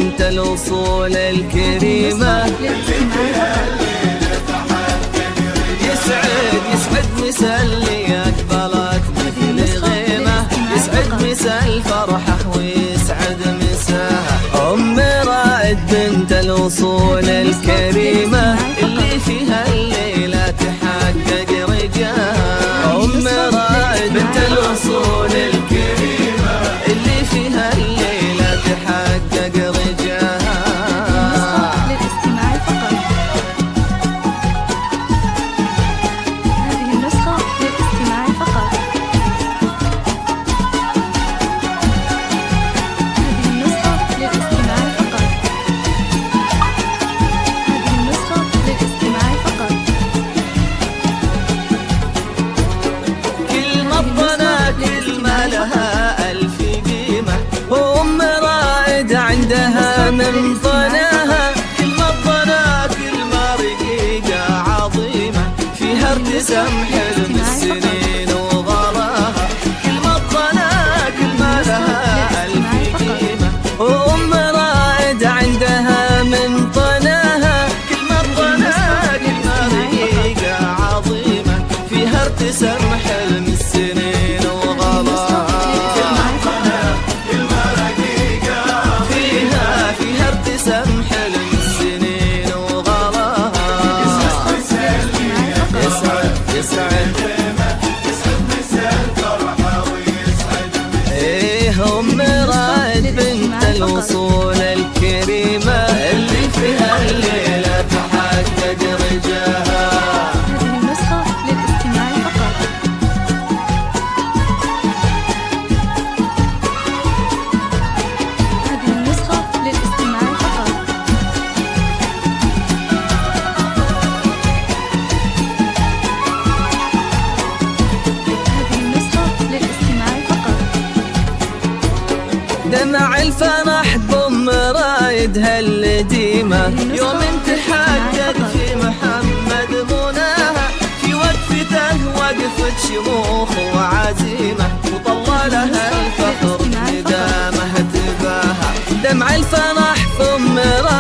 بنت الأصول الكريمة. يسعد مسا اللي أقبلت مثل غيمة، يسعد مسا الفرحة ويسعد مساها أم رائد بنت الأصول الكريمة، اللي فيها الليلة تحقق رجاها. أم رائد بنت الأصول الكريمة، اللي فيها الليلة تحقق رجاها. عندها من طناها كلمة طنا كلمة رقيقة عظيمة، فيها ارتسام حلم السنين وغلاها. كلمة طنا كلمة لها ألف قيمة، وأم رائد عندها من طناها كلمة طنا كلمة رقيقة عظيمة، فيها ارتسام حلم السنين وغلاها. أم رائد بنت الأصول الكريمة، اللي فيها الليلة تحقق رجاها. هذه النسخة للاستماع فقط. هذه النسخة للاستماع فقط. هذه النسخة للاستماع فقط. دمع الفرح بأم رايد هالديمة، يوم تحقق في محمد مناها، في وقفته وقفة شموخ وعزيمة، وطلالها الفخر ندامه تباها. دمع الفرح بأم رايد